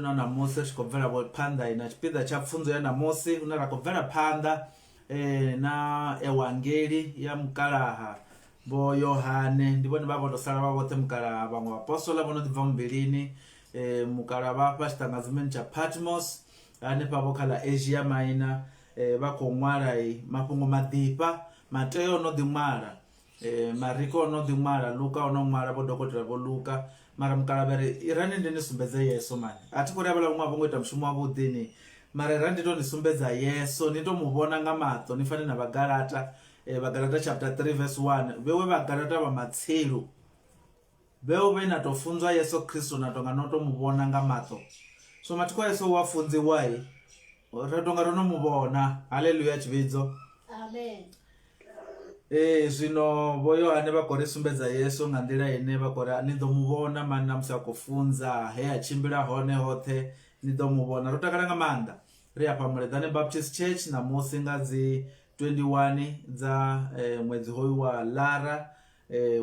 na Mose tshikobvela phanḓa ina tshipiḓa tsha pfunzo ya namusi hune ra khou bvela phanḓa na ewangeli ya mukalaha vho Yohane ndi vhone vha vho to sala vha vhoṱhe mukalaha vhaṅwe vhapostola vho no ḓi bva muvhilini mukalaha vha fha tshiṱangazimeni tsha Patmos hanefha vho kha ḽa Asia Minor vha khou ṅwala mafhungo maḓifha Mateo no ḓi ṅwala Mariko ono ḓi ṅwala Luka ono ṅwala vho dokotela vho Luka mara mukalavheri irani ndi ni sumbedze Yesu mani athi khou ri havhala vhaṅwe vho ngo ita mushumo wavhuḓi ni mara irani ndi to ni sumbedza Yesu ni to muvhona nga maṱo ni fane na Vhagalata Vhagalata chapter 3 verse 1 vhewe Vhagalata vha matsilu vhe na to funzwa Yesu Kristo na tonga no to muvhona nga maṱo so mathiko a Yesu wa funziwa ri tonga ro no muvhona haleluya tshivhidzo amen. Zwino vho Yohane vha khou ri sumbedza Yesu nga nḓila ine vha khou ri ni ḓo muvhona mani na musi a khou funza he a tshimbila hone hoṱhe ni ḓo muvhona ro takala nga maanḓa ri afha Muleḓane Baptist Church na musi nga dzi 21 dza ṅwedzi hoyu wa Lara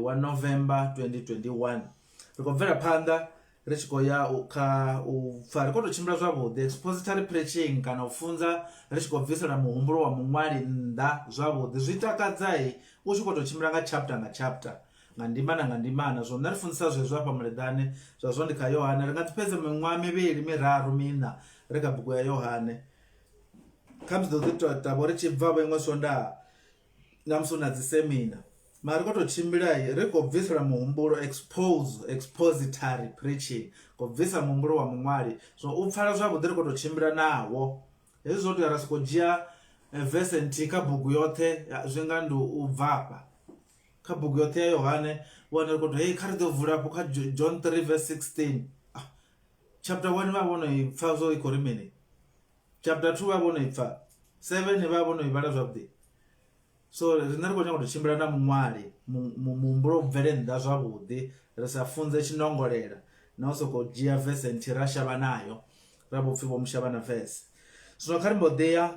wa November 2021 ri khou bvela phanḓa ri tshi khou ya kha u pfa ri khou tou tshimbila zwavhuḓi expository preaching kana u funza ri tshi khou bvisela muhumbulo wa muṅwali nnḓa zwavhuḓi zwi takadza u tshi khou tou tshimbila nga chapter nga chapter nga ndimana nga ndimana zwo nṋe ri funzisa zwezwo hafha Muleḓane zwazwo ndi kha Yohane ri nga ḓi fhedza miṅwaha mivhili miraru mina ri kha bugu ya Yohane khamusi ḓo ḓi tavha ri tshi bva vho iṅwe swondaha na musi na dzi semina mara ri khou tou tshimbila ri khou bvisela muhumbulo expository preaching khou bvisa muhumbulo wa muṅwali so u pfala zwavhuḓi ri khou tou tshimbila nawo hezwi zwo tea ra sokou dzhia verse nthihi kha bugu yoṱhe zwi nga ndi u bvafha kha bugu yoṱhe ya Yohane wane ri khou tou kha ri ḓo vulafho kha John 3 verse 16 chapter 1 vha vhono i pfa zwo i khou ri mini chapter 2 vha vhono i pfa 7 vha vhono i vhala zwavhuḓi so rine ri khou nyanga u tshimbila na muṅwali muhumbulo u bvele nnḓa zwavhuḓi ri sa funze tshindongolela na u sokou dzhia verse nthihi ra shavha nayo ra vho pfhi vho mushavha na verse zwino kha ri mbo ḓi ya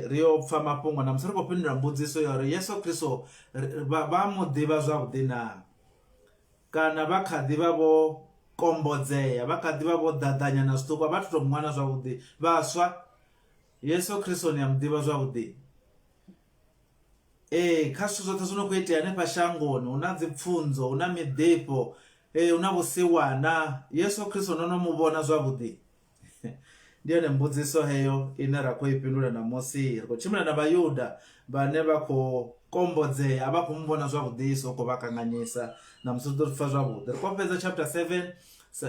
ri yo pfa mafhungo na musi ri khou fhindula mbudziso ya uri Yesu Kristo vha mu ḓivha zwavhuḓi na kana vha kha ḓi vha vho kombodzea vha kha ḓi vha vho ḓaḓanya na zwiṱuku vha thu to muṅwana zwavhuḓi vhaswa Yesu Kristo ni a muḓivha zwavhuḓi kha zwithu zwoṱhe zwi no khou itea hanefha shangoni hu na dzi pfunzo hu na miḓifho hu na vhusiwana Yesu Kristo no no muvhona zwavhuḓi ndi yone mbudziso heyo ine ra khou i fhindula namusi ri khou tshimbila na Vhayuda vhane vha khou kombodzea vha khou muvhona zwavhuḓi so khou vha kanganyisa na musi ḓo ri pfa zwavhuḓi ri khou fhedza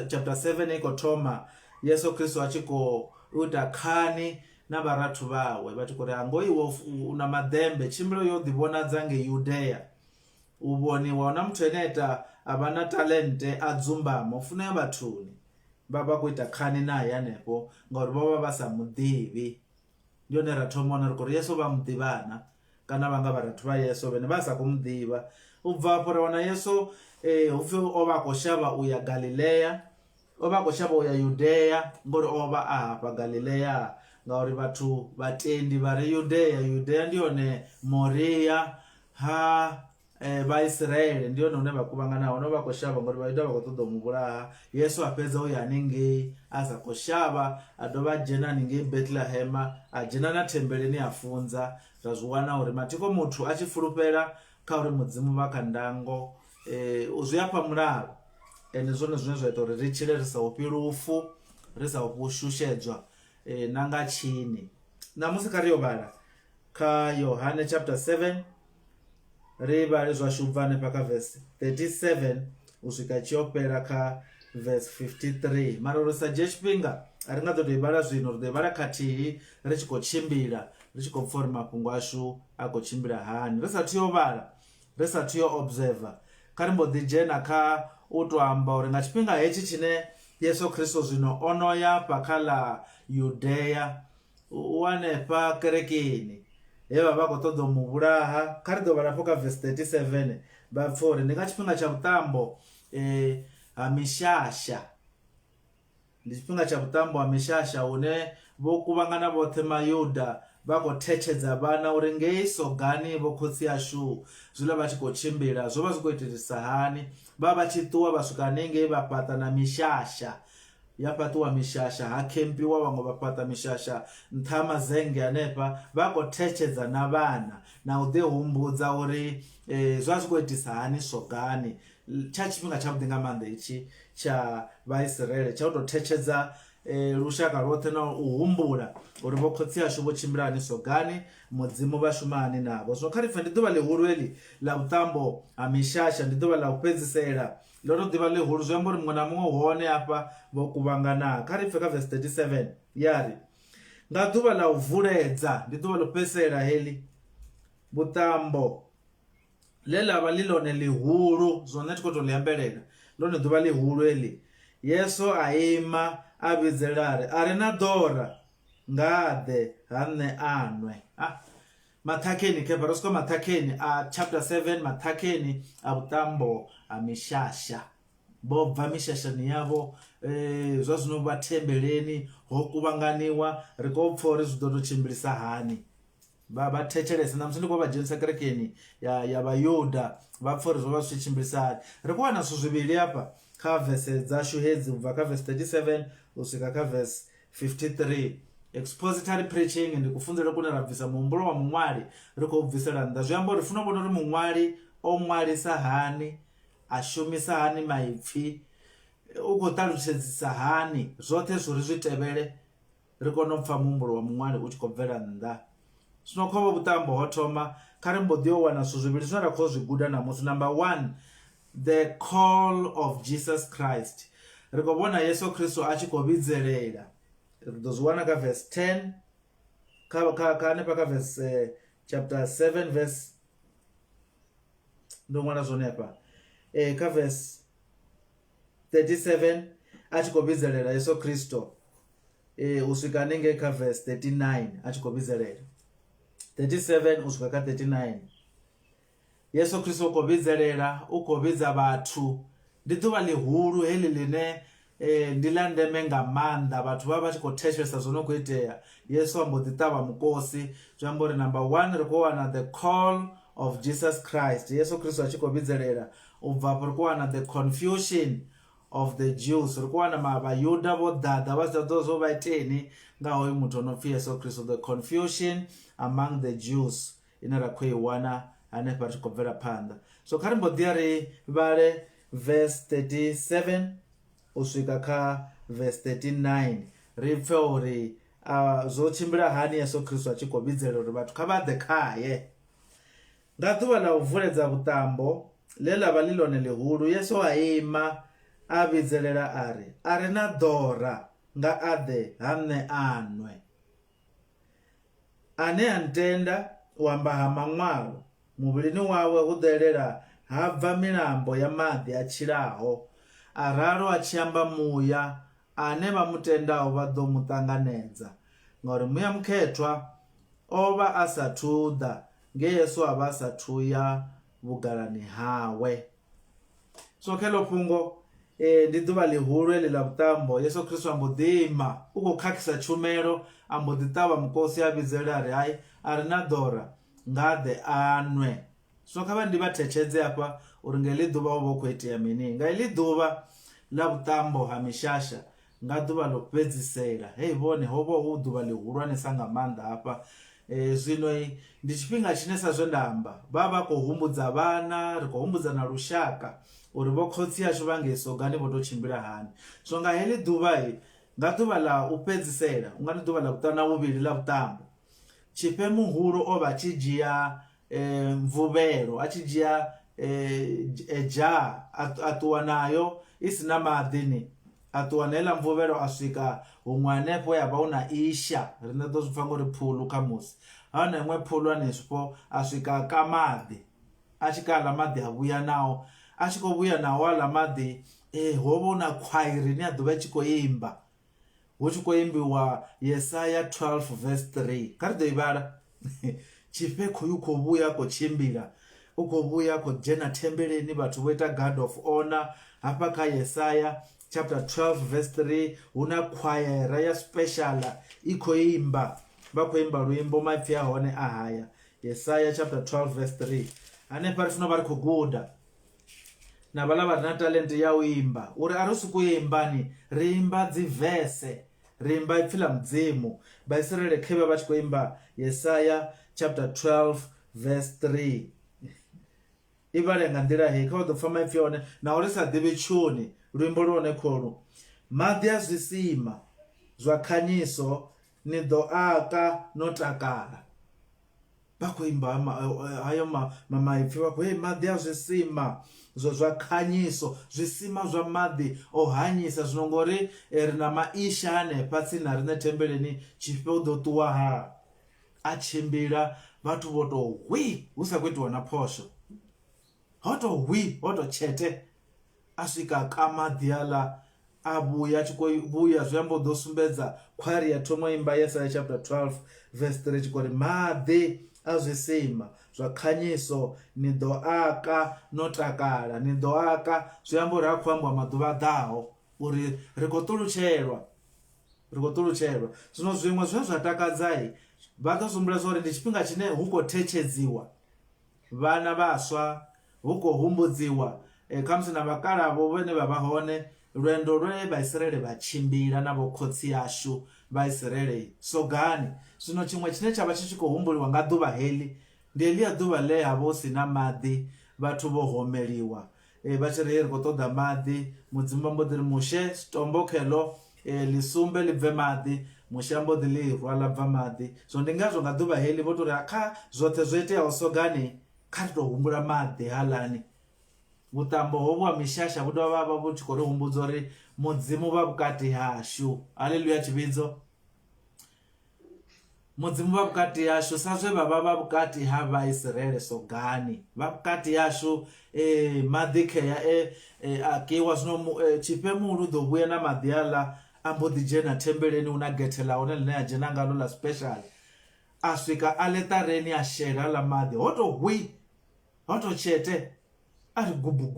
chapter 7 i khou thoma Yesu Kristo a tshi khou ita khani na vharathu vhawe vha tshi khou ri hango iwe una maḓembe tshimbilo yo ḓivhonadza nge Yudea u vhoniwa na muthu ene ita a vha na talente a dzumbama u funa ya vhathuni vha vha khou ita khani naye hanefho ngauri vho vha vha sa muḓivhi ndi yone ra thoma ona ri khou ri Yesu vha muḓivhana kana vha nga vharathu vha Yesu vhene vha sa khou muḓivha u bva afho ri wana Yesu hupfi o vha a khou shavha u ya Galileya o vha a khou shavha u ya Yudea ngori o vha a hafha Galileya ngauri vhathu vhatendi vha ri Yudea ndi yone Moria ha Vhaisraele ndi yone hune vha kuvhangana hone vha khou shavha ngori Vhayuda vha khou ṱoḓa u muvhulaha Yesu a fhedza u ya haningei a sa khou shavha a dovha a dzhena haningei Bethlehem a dzhena na thembeleni a funza ra zwi wana uri mathiko muthu a tshi fulufhela kha uri mudzimu vha kha ndango zwi a fha mulalo ende zwone zwine zwa ita uri ri tshile ri sa ufhi lufu ri sa ufhi u shushedzwa na nga tshini namusi kha ri yo vhala kha Yohane chapter 7 ri vhale zwashu ubva hanefha kha verse 37 u swika tshi yo fhela kha verse 53 mara ri sa dzhie tshifhinga a ri nga ḓo tou i vhala zwino ri ḓo i vhala khathihi ri tshi khou tshimbila ri tshi khou pfa uri mafhungo ashu a khou tshimbila hani ri sathu yo vhala ri sathu yo observer kha ri mbo ḓi dzhena kha u to amba uri nga tshifhinga hetshi tshine Yesu Kristo zwino ono ya fha kha ḽa Yudea u hanefha kerekeni he vha khou ṱoḓa u muvhulaha kha ri ḓo vhala hafho kha verse 37 vha pfa uri ndi nga tshifhinga tsha vhuṱambo ha mishasha ndi tshifhinga tsha vhuṱambo ha mishasha hune vho kuvhangana vhoṱhe Mayuda vha khou thetsheleza vhana uri ngei Sogani vho khotsi ashu zwiḽa vha tshi khou tshimbila zwo vha zwi khou itisisa hani vha vha tshi ṱuwa vha swika hanengei vha fhaṱa na mishasha ya fhaṱiwa mishasha ha kempiwa vhaṅwe vha fhaṱa mishasha nṱha mazenge hanefha vha khou thetshelesa na vhana na u ḓi humbudza uri zwa zwi khou itisa hani sogani tsha tshifhinga tshavhuḓi nga maanḓa itshi tsha Vaisraele tsha u tou thetshelesa lushaka lwoṱhe na u humbula uri vho khotsi ashu vho tshimbila hani sogani mudzimu vha shuma hani navho. Zwino kha ri pfhe ndi ḓuvha ḽihulu heḽi ḽa vhuṱambo ha mishasha, ndi ḓuvha ḽa u fhedzisela ḽo to ḓivha ḽihulu, zwi amba uri muṅwe na muṅwe hone hafha vho kuvhangana. Kha ri pfhe kha verse 37 yari nga ḓuvha ḽa u vuledza, ndi ḓuvha ḽo fhedzisela heḽi vhuṱambo ḽe ḽa vha ḽi ḽone ḽihulu, zwone thi khou tou ḽi ambelela, ḽone ḓuvha ḽihulu heḽi Yesu a ima a vhidzelela a re na ḓora nga ḓe ha nṋe anwe. Maṱhakheni khepa ro swika maṱhakheni a chapter 7, maṱhakheni a vhuṱambo ha mishasha. Vho bva mishashani yavho zwa zwino vha thembeleni ho kuvhanganiwa, ri khou pfha uri zwi ḓo tou tshimbilisa hani. Vha thetshelesa na musi ndi khou vha dzhenisa kerekeni ya vhayuda vha pfha uri zwo vha zwi tshi tshimbilisa hani. Ri khou wana zwithu zwivhili hafha kha vese dzashu hedzi, ubva kha verse 37 u swika kha verse 53. Expository preaching ndi kufunzele kune ra bvisa muhumbulo wa muṅwali ri khou bvisela nnḓa. Zwi amba uri funa vhona uri muṅwali o ṅwalisa hani, a shumisa hani maipfi, u khou ṱalutshedzisa hani, zwoṱhe zwi zwi tevhele ri kone u pfha muhumbulo wa muṅwali u tshi khou bvela nnḓa. Zwino kho vha vhuṱambo ho thoma kha ri mbo ḓi yo wana zwithu zwivhili zwine ra khou zwi guda namusi. Number 1, the call of Jesus Christ. Ri khou vhona Yesu Kristo a tshi khou vhidzelela, ri ḓo zwi wana kha verse 10 hanefha kha verse chapter 7 verse ndo ṅwala zwone hafha kha verse 37 a tshi khou vhidzelela Yesu Kristo u swika hanengei kha verse 39 a tshi khou vhidzelela 37 u swika kha 39. Yesu Kristo u khou vhidzelela, u khou vhidza vhathu. Ndi ḓuvha ḽihulu heḽi ḽine ndi ḽa ndeme nga maanḓa, vhathu vha vha tshi khou thetshelesa zwo no khou itea. Yesu ambo ḓi ṱavha mukosi, zwi amba uri number 1 ri khou wana the call of Jesus Christ, Yesu Kristo a tshi khou vhidzelela. U bva afho ri khou wana the confusion of the Jews, ri khou wana vhayuda vho ḓaḓa vha sa ḓo zwo vha iteni nga hoyu muthu o no pfhi Yesu Kristo. The confusion among the Jews ine ra khou i wana hanefha ri tshi khou bvela phanḓa. So kha ri mbo ḓi ya ri vhale verse 37 u swika kha verse 39 ri pfhe uri zwo tshimbila hani Yesu Kristo a tshi khou vhidzelela uri vhathu kha vha ḓe khaye. Nga ḓuvha ḽa u vuledza vhuṱambo ḽe ḽa vha ḽi ḽone ḽihulu, Yesu a ima a vhidzelela a re na ḓora nga a ḓe ha nṋe anwe. Ane a ntenda u amba ha maṅwalo, muvhilini wawe hu ḓo elela ha bva milambo ya maḓi a tshilaho. A ralo a tshi amba muya, ane vha mutendaho vha ḓo mu ṱanganedza, ngauri muya mukhethwa o vha a sathu ḓa nge Yesu a vha a sathu ya vhugalani hawe. So kha ḽo fhungo ndi ḓuvha ḽihulu heḽi ḽa vhuṱambo. Yesu Kristo ambo ḓi ima, u khou khakhisa tshumelo, ambo ḓi ṱavha mukosi a vhidzelela a re na ḓora nga ḓe anwe. So kha vha ndi vha thetshelese hafha uri nga heḽi ḓuvha ho vha hu khou itea mini. Nga heḽi ḓuvha ḽa vhuṱambo ha mishasha, nga ḓuvha ḽo fhedzisela, hei vhone ho vha hu ḓuvha ḽihulwanesa nga maanḓa hafha. Zwino ndi tshifhinga tshine sa zwe nda amba vha khou humbudza vhana, ri khou humbudza na lushaka uri vho khotsi ashu vha ngei sogani vho tou tshimbila hani. So nga heḽi ḓuvha nga ḓuvha ḽa u fhedzisela, u nga ndi ḓuvha ḽa vhuṱanu na vhuvhili ḽa vhuṱambo, tshiphe muhulu o vha tshi dzhia mvuvhelo, a tshi dzhia a ṱuwa nayo i si na maḓini, a ṱuwa na heiḽa mvuvhelo a swika huṅwe hanefho ya vha hu na isha, rine ḓo zwi pfha ngori phulu kha musi hana iṅwe phulu hanefho, a swika ka maḓi, a tshi ka aḽa maḓi a vhuya nao, a tshi khou vhuya nao aḽa maḓi ho vha hu na khwairi ine ya ḓovha i tshi khou imba, hu tshi khou imbiwa Yesaya 12 verse 3. Kha ri ḓo i vhala tshifhe khoyu khou vhuya khou tshimbila, u khou vhuya khou dzhena thembeleni, vhathu vho ita guard of honor. Hafha kha Yesaya chapter 12 verse 3 hu na khwaera ya special i khou imba, vha khou imba luimbo maipfi a hone a haya. Yesaya chapter 12 verse 3 hanefha ri funa vha ri khou guda na vhala vha na talenti ya u imba uri a ri suku imbani ri imba dzivese ri imba ipfi ḽa mudzimu. Vhaisraele khevha vha tshi khou imba Yesaya chapter 12 verse 3 i vhale nga nḓila hei. Kha vha ḓo pfha maipfi a hone na uri sa ḓivhi tshuni luimbo lwone kholu. Maḓi a zwisima zwa khanyiso ni ḓo aka no takala. Vha khou imba hayo maipfi vha khou maḓi a zwisima zwa khanyiso, zwisima zwa maḓi o hanyisa. Zwino ngori ri na maisha hanefha tsini na riṋe thembeleni, tshifhe u ḓo ṱuwa ha a tshimbila vhathu vho to hwi hu sa khou itiwa na phosho, ho to hwi ho to tshete a swika ka maḓi aḽa a vhuya a tshi khou vhuya. Zwi amba u ḓo sumbedza khwari ya thoma imba Yesaya chapter 12 verse 3 tshi khou ri maḓi a zwisima zwa khanyiso ni ḓo aka no takala. Ni ḓo aka zwi amba uri a khou ambiwa maḓuvha a ḓaho uri ri khou ṱulutshelwa. Zwino zwiṅwe zwine zwa takadzai vha ḓo sumbedza uri ndi tshifhinga tshine hu khou thetshedziwa vhana vhaswa, hu khou humbudziwa khamusi na vhakalavho vhane vha vha hone lwendo lwe Vhaisraele vha tshimbila na vho khotsi yashu Vhaisraele sogani. Zwino tshiṅwe tshine tshavha tshi khou humbuliwa nga ḓuvha heḽi ndi heḽia ḓuvha ḽe ha vha hu si na maḓi, vhathu vho homeliwa vha tshi ri ri khou ṱoḓa maḓi. Mudzimu vha mbo ḓi ri mushe tombo kheḽo ḽi sumbe ḽi bve maḓi, mushe a mbo ḓi ḽi rwa ḽa bva maḓi. Zwino ndi ngazwo nga ḓuvha heḽi vho tori kha zwoṱhe zwo iteaho sogani kha ri tou humbula maḓi haḽani. Vhuṱambo hovhu ha mishasha vhu dovha vha vhu tshi khou ri humbudza uri mudzimu vha vhukati hashu. Haleluya tshivhidzo. Mudzimu vha vhukati hashu sa zwe vha vha vhukati ha Vhaisraele sogani, vha vhukati hashu. Maḓi khea a kiwa. Zwino tshifhe muhulu ḓo vhuya na maḓi aḽa a mbo ḓi dzhena thembeleni hu na gethe ḽa hone ḽine a dzhena ngalo ḽa special, a swika a ḽeṱareni a shela ḽa maḓi ho to hwi ho to tshete a ri gubu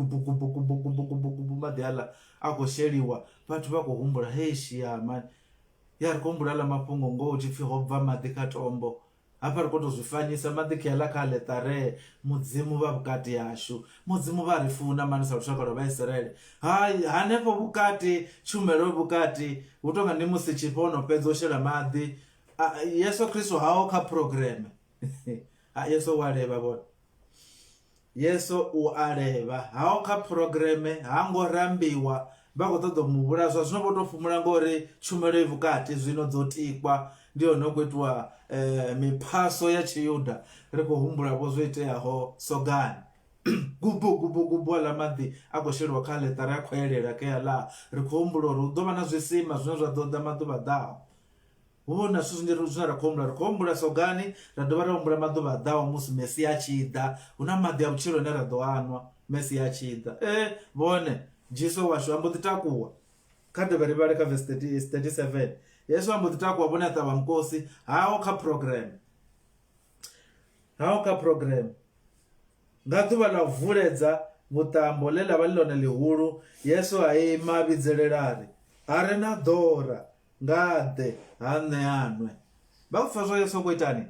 maḓi aḽa a khou sheliwa. Vhathu vha khou humbula hei shiyama ya ri khou humbula aḽa mafhungo ngoho tshipfi ho bva maḓi kha tombo. Hafha ri khou to zwi fanyisa maḓi kheaḽa kha ḽeṱare. Mudzimu vha vhukati hashu, mudzimu vha ri funa mani sa lushaka lwa Vhaisraele. Hanefho vhukati, tshumelo vhukati hu tonga ndi musi tshiphe ono fhedza u shela maḓi. Yesu Kristo haho kha programe Yesu u a levha vhone, Yesu u a levha haho kha programe, ha ngo rambiwa vha khou ṱoḓa mu vhulaswa. Zwino vho to fhumula ngori tshumelo i vhukati zwino dzo tikwa. Ndi hone hu khou itiwa miphaso ya tshiyuda. Ri khou humbula vho zwo iteaho sogani. Gubu aḽa maḓi a khou sheliwa kha ḽeṱari a khou elela kheaḽa. Ri khou humbula uri hu ḓovha na zwisima zwine zwa ḓo ḓa maḓuvha ḓaho. Hu vha na zwithu zwinzhi zwine ra khou humbula. Ri khou humbula sogani, ra dovha ra humbula maḓuvha ḓaho musi Mesi a tshi ḓa. Hu na maḓi a vhutshilo ane ra ḓo anwa Mesi a tshi ḓa. Vhone Jesu washu a mbo ḓi takuwa kha dovha ri vhale kha verse 37. Yesu a mbo ḓi takuwa vhone a ṱavha mukosi haho kha program. Nga ḓuvha ḽa u vuledza vhuṱambo ḽe ḽa vha ḽi ḽone ḽihulu, Yesu a ima a vhidzelela ri a re na ḓora nga ḓe ha nṋe anwe. Vha khou pfha zwo Yesu khou itani?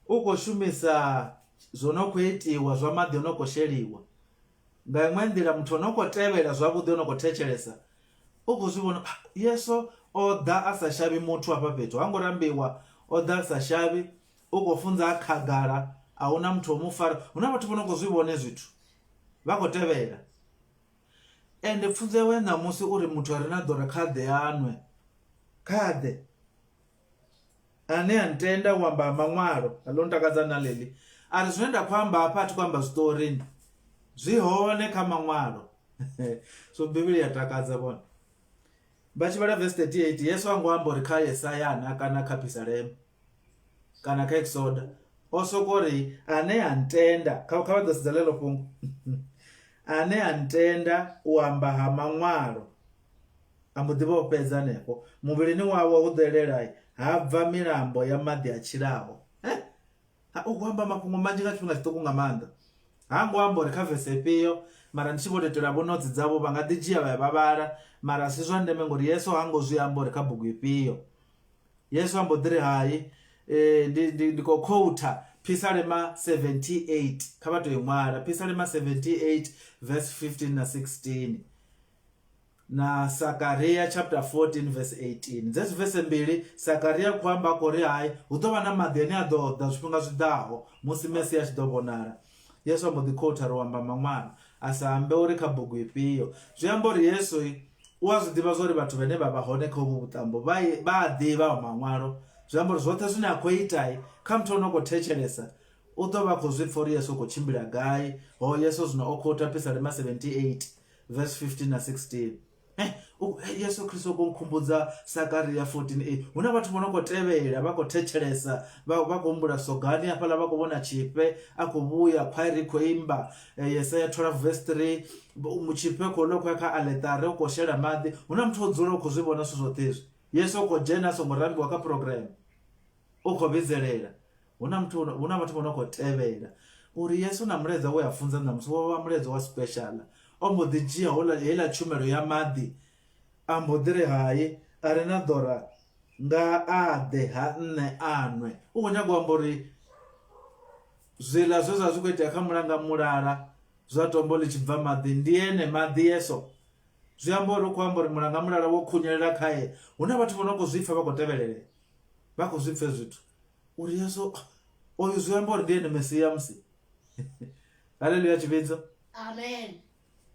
U khou shumisa zwo no khou itiwa zwa maḓi o no khou sheliwa. Nga iṅwe nḓila muthu o no khou tevhela zwavhuḓi o no khou thetshelesa u khou zwi vhona. Yesu o ḓa a sa shavhi muthu afha fhethu, ha ngo rambiwa, o ḓa a sa shavhi. U khou funza a khagala, a huna muthu o mu fara. Hu na vhathu vho no khou zwi vhona zwithu vha khou tevhela. Ende pfunzo yawe ṋamusi uri muthu a re na ḓora kha ḓe anwe, kha ḓe ane a ntenda u amba maṅwalo aḽo ntakadza na ḽeḽi. A ri zwine nda khou amba hafha a thi khou amba zwiṱorini, zwi hone kha maṅwalo. So Bivhili ya takadza vhone. Vha tshi vhala verse 38, Yesu a ngo amba uri kha Yesayana kana kha Psalm kana kha Exoda, o soko ri ane a ntenda, kha vha ḓo sedza ḽeḽo fhungo ane a ntenda u amba ha maṅwalo a mbo ḓi vha o fhedza hanefho. Muvhilini wawe hu ḓelela ha bva milambo ya maḓi a tshilaho. U khou amba mafhungo manzhi nga tshifhinga tshiṱuku nga maanḓa. Ha ngo amba uri kha vese ifhio, mara ndi tshi vho tetela vho notsi dzavho vha nga ḓi dzhia vha ya vha vhala, mara si zwa ndeme ngori Yesu ha ngo zwi amba uri kha bugu ifhio. Yesu ambo ḓi ri hai ndiko quote Psalm 78 kaba to imwala Psalm 78 verse 15 na 16 na Zakaria chapter 14 verse 18. Zesi verse mbili Zakaria kwamba kori hai utova na madeni adoda zvipunga zvidaho musi mesi ya chidobonara. Yesu amudhikota ruwamba mamwana asambe uri kabugu ipiyo zviambori Yesu uwazvidiva zori vatu vene vavahoneka ubu butambo vaadiva vamamwaro zviambori zvote zvine akoitai kamtonokotechelesa utova kuzvipfori Yesu kuchimbira gai Yesu zvino okota Psalm 78 verse 15 na 16. Yesu Kristo kumkumbudza Zakaria 14:8 una vatu vanokotevera vakotechelesa vakumbura sogani apala vakuvona chipe akuvuya kwairi kweimba Yesaya 12 verse 3 muchipe koloko yaka aletare ukoshera madhi una mtu odzura ukuzvivona suzvotezvi Yesu ukojena somurambi wakaprogram ukovizerera una vatu vanokotevera uri Yesu namureza uyafunza namusi wava mureza wa special ombodijia hela chumero ya madhi ambodire hayi arena dora nga ade ha nne anwe ukonyago ambori zila zoza zukwete yakamulanga mulala zvatomboli chibva madhi ndiene madhi Yeso zviambori kwambori mulanga mulala wokunyerera kaye una vatu vanokuzvifa vakoteverere vakuzvife zvitu uri Yesu oyu zviambori ndiene mesiya musi haleluya chivinzo amen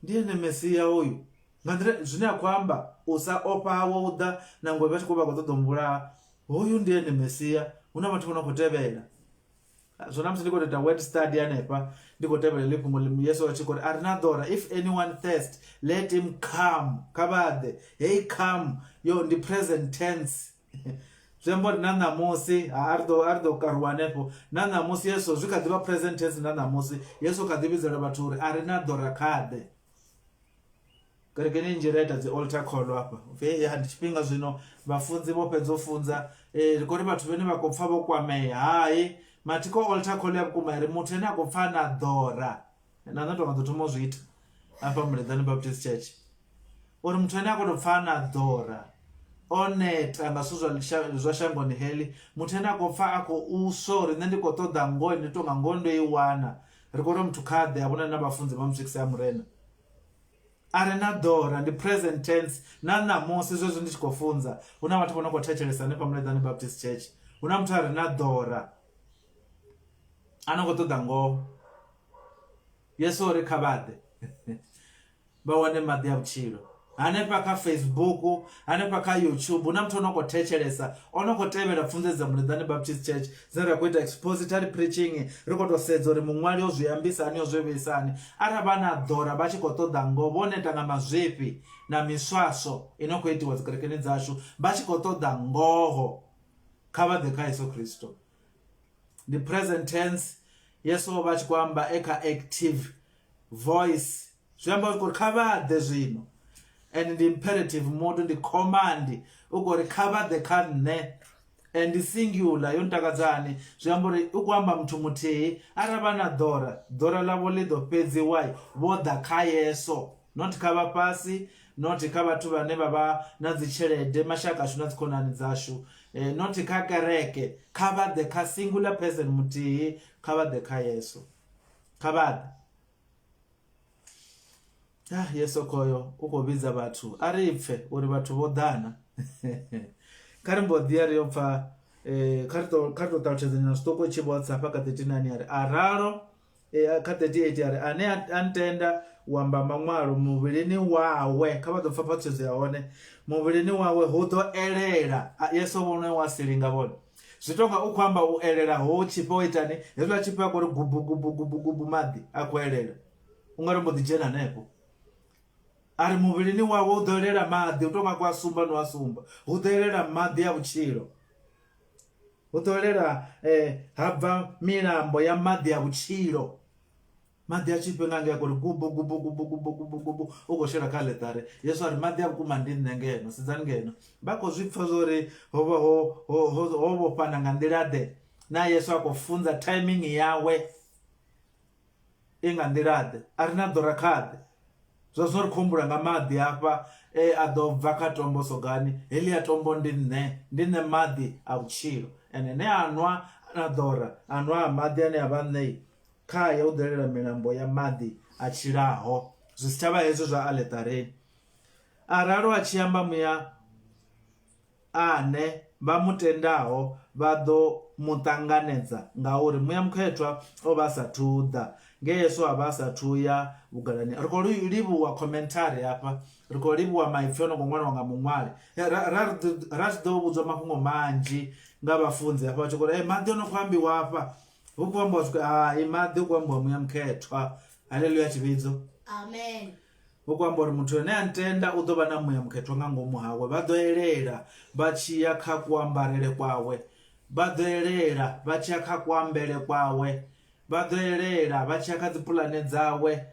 ndiene mesiya uyu ngandire zvine kwamba usaopa woda nangwe vachikuba kutodombura uyu ndiene mesiya una vatu vanokutevera zvona musi ndikoteta word study anepa ndikotevera lipungu Yesu achikoti arinadhora if anyone thirst let him come kabade hey come yo ndi present tense zvembori nanamusi ardo karuwanepo nanamusi Yesu zvikadiva present tense nanamusi Yesu kadivizera vatu uri arinadhora kade kerekeni njira ita altar call apa handichipinga zvino vafunzi vopenzofunza kuri vatu vene vakopfa vokwameya hai matiko altar call yakumairi mutu ene akopfa nadhora nanatokanzotomozviita apa Murenzani Baptist Church uri mutu ene akotopfa nadhora oneta ngasuzvashangoni heli mutu ene akopfa ako uso rine ndikotoda ngoi nditonga ngondo iwana rikoro mutu kadhe avona navafunzi vamusvikisa yamurena arinadhora ndi present tense nanamusi izvozvo ndichikofunza una vatu vanokotechelesa nepamurenzani Baptist Church una mutu arinadhora anokotoda ngo Yesu uri kavade vawane madhi yavuchiro ane paka Facebook ane paka YouTube una mtu onokotechelesa onokotevera pfunzo dza Murenzani Baptist Church zera kuita expository preaching rikotosedza uri mumwari ozviyambisa ani ozveveisani ara vana dhora vachikotoda ngo vonetanga mazvipi na misvaso inokuitiwa dzikerekeni dzashu vachikotoda ngoho kavadhe kaYesu Kristo the present tense Yesu vachikwamba eka active voice zviyamba kuti kavadhe zvino and the imperative mode the command ukori cover the kanne and the singular yontakadzani zviyambori ukwamba mtu mutei aravana dhora lavo lido pedzi wai voda kayeso not cover pasi not cover tu vane vava nadzichelede mashaka ashu nadzikonani dzashu not kakereke cover the ka singular person mutei cover the kayeso covered Yesu koyo ukoviza vatu aripfe uri vatu vodana karimbodhi ariyopfa karitotautedzanya stoko chiwhatsapp ka39 ari araro ka38 ari ane antenda wamba mamwaro muvulini wawe kavatopfa patsezo yaone muvulini wawe hutoelela Yesu vone wasilinga vone zvitonga ukwamba uelela ho chipo oitani hezvila chipo yako ri gubu madhi akuelela ungarombodhijena nepo ari muvulini wawo udoerera madhi utonga kwasumba nowasumba udoerera madhi yavuchiro udoerera habva milambo ya madhi yavuchiro madhi yachipe ngange yakori gubu ukoshera kaletare Yesu ari madhi yavukumandini ngeno sidzani ngeno bakozvipfa zori hovopana ngandirade na Yesu akofunza timing yawe ingandirade arina dhora kade zvazvinori kumbura ngamadhi apa a ḓo bva kha tombo sogani heḽia tombo ndi nṋe maḓi a vhutshilo, ene ne anwa na ḓora anwa maḓi ane a vha ṋei khaye u ḓelela milambo ya maḓi a tshilaho. Zwi si tshavha hezwo zwa aḽeṱareni. Aralo a tshi amba muya ane vha mutendaho vha ḓo muṱanganedza, ngauri muya mukhethwa o vha sathu ḓa nge Yesu a vha asathu ya vhugalani. Ri khou livhuwa commentary hafha, ri khou livhuwa maipfi o no khou ṅwaliwa nga muṅwali. Ra tshi ḓo vhudzwa mafhungo manzhi nga vhafunzi hafha vha tshi khou ri maḓi o no khou ambiwa hafha hu khou ambiwa swika hai maḓi hu khou ambiwa muya mukhethwa. Haleluya tshivhidzo, amen. hu khou amba uri muthu ane a ntenda u ḓo vha na muya mukhethwa nga ngomu hawe. Vha ḓo elela vha tshi ya kha kuambarele kwawe, vha ḓo elela vha tshi ya kha kuambele kwawe, vha ḓo elela vha tshi ya kha dzi puḽane dzawe.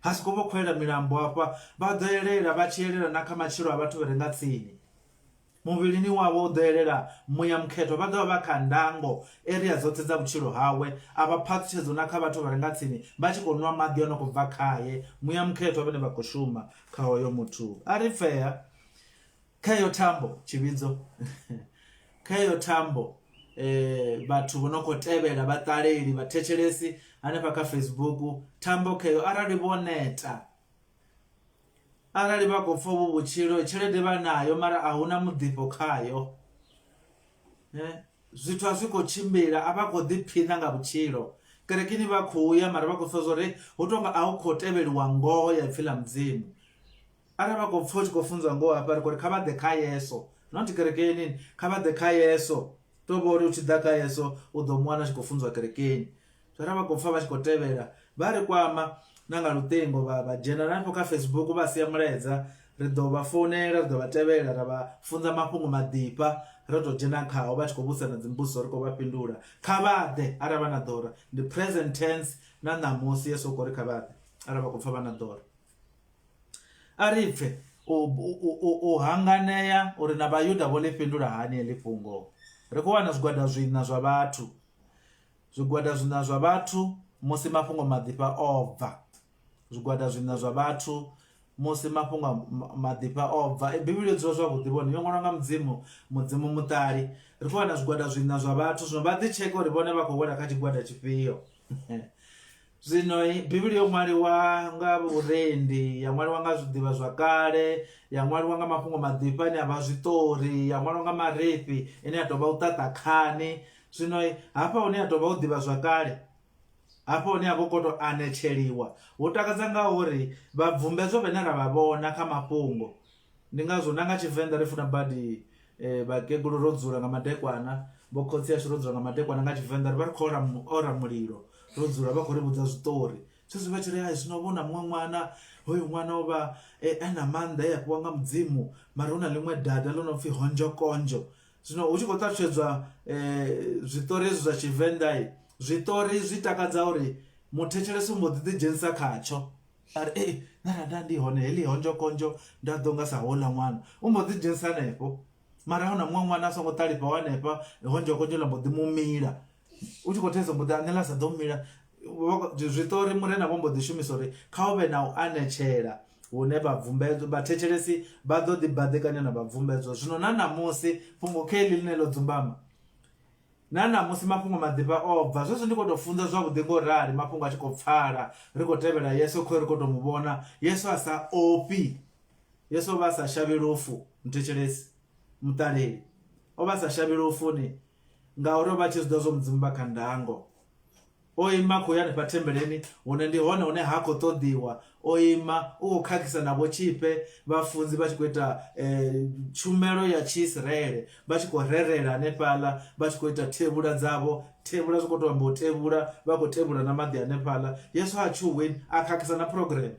Ha si khou vha khou ela milambo hafha, vha ḓo elela vha tshi elela na kha matshilo a vhathu vha re nga tsini. Muvhilini wavho u ḓo elela muya mukhethwa. Vha ḓovha vha kha ndango area dzoṱhe dza vhutshilo hawe, a vha phaṱhutshedzo na kha vhathu vha re nga tsini, vha tshi khou nwa maḓi o no khou bva khaye. Muya mukhethwa vhane vha khou shuma kha hoyo muthu. A ri fea kha iyo thambo tshivhidzo kha iyo thambo vhathu vho no khou tevhela vhaṱaleli vhathetshelesi hanefha kha Facebook, thambo khayo arali vho neta, arali vha khou pfa vhu vhutshilo tshelede vha nayo mara a huna muḓifho khayo, zwithu a zwi khou tshimbila a vha khou ḓiphina nga vhutshilo. Kerekeni vha khou ya mara vha khou pfa zwori hu tonga a hu khou tevheliwa ngoho ya pfhi ḽa mudzimu. Arali vha khou pfa u tshi khou funziwa ngoho hafha ri khou ri kha vha ḓe kha Yeso, not kerekeni, kha vha ḓe kha Yeso. To vhori u tshi ḓa kha Yeso u ḓo mu wana a tshi khou funziwa kerekeni. Zwara vha khou pfa vha tshi khou tevhela vha ri kwama na nga luṱingo vha dzhena hanefho kha Facebook vha sia mulaedza, ri ḓo vha founela, ri ḓo vha tevhela ra vha funza mafhungo maḓipha, ro tou dzhena khao vha tshi khou vhudzisa na dzimbudziso ri khou vha fhindula. Kha vha ḓe arali vha na ḓora, ndi present tense na ṋamusi Yesu u khou ri kha vha ḓe arali vha khou pfa vha na ḓora. A ri pfe u hanganea uri na vhayuda vho ḽi fhindula hani heḽi fhungo. Ri khou wana zwigwada zwina zwa vhathu, zwigwada zwina zwa vhathu musi mafhungo maḓipha o bva, zwigwada zwina zwa vhathu musi mafhungo maḓipha o bva. Bivhili yo dzula zwavhuḓi vhone yo ṅwalwa nga mudzimu muṱali. Ri khou wana zwigwada zwina zwa vhathu, zwino vha ḓi tsheka uri vhone vha khou wela kha tshigwada tshifhio. Zwino Bivhili yo ṅwaliwa nga vhurendi, ya ṅwaliwa nga zwiḓivha zwa kale, ya ṅwaliwa nga mafhungo maḓipha ane a vha zwiṱori, ya ṅwaliwa nga marifhi ine ya tou vha u ṱaṱa khani. Zwino hafha hune ya tou vha u ḓivha zwa kale, hafha hune ha vha u khou tou anetsheliwa, hu takadza nga uri vhabvumbedzo vhane ra vha vhona kha mafhungo. Ndi ngazwo na nga Tshivenḓa ri funa badi vhakegulu ro dzula nga madekwana, vho khotsi yashu ro dzula nga madekwana nga Tshivenḓa ri vha ri khou ora mulilo, ro dzula vha khou ri vhudza zwiṱori. Zwezwi vha tshi ri hai zwino vhona muṅwe ṅwana, hoyu ṅwana o vha na maanḓa e a fhiwa nga mudzimu, mara hu na ḽiṅwe dada ḽo no pfhi honjokonjo. Zwino hu tshi khou ṱalutshedzwa zwiṱori hezwi zwa Tshivenḓa, zwiṱori zwi takadza uri muthetshelesi u mbo ḓi ḓidzhenisa khatsho. Ari nda ndi hone heḽi honjokonjo nda ḓo nga sa houḽa ṅwana, u mbo ḓi dzhenisa hanefho. Mara hu na muṅwe ṅwana a songo ṱalifhaho hanefha, honjokonjo ḽa mbo ḓi mu mila. U tshi khou thetshelesa mbo ḓi ane ḽa sa ḓo mila. Zwiṱori murena vho mbo ḓi shumisa uri kha u vhe na u anetshela hune vhathetshelesi vha ḓo ḓi baḓekanya na vhabvumbedzo. Zwino na ṋamusi fhungo kha heḽi ḽine ḽo dzumbama, na ṋamusi mafhungo maḓipha o bva, zwezwo ndi khou tou funza zwavhuḓi ngo rali mafhungo a tshi khou pfala, ri khou tevhela Yesu khou ri khou tou mu vhona Yesu a sa ofhi. Yesu o vha a sa shavhi lufu, muthetshelesi muṱaleli o vha a sa shavhi lufuni ngauri o vha a tshi zwi ḓa zwo mudzimba kha ndango. O ima khou ya hanefha thembeleni hune ndi hone hune ha khou ṱoḓiwa, o ima u khou khakhisa na vho Tshifhe vhafunzi vha tshi khou ita tshumelo ya Tshiisiraele, vha tshi khou rerela hanefhaḽa, vha tshi khou ita thevhula dzavho. Thevhula zwi khou tou amba u tevhula, vha khou tevhula na maḓi hanefhaḽa. Yesu a tshuwini a khakhisa na program.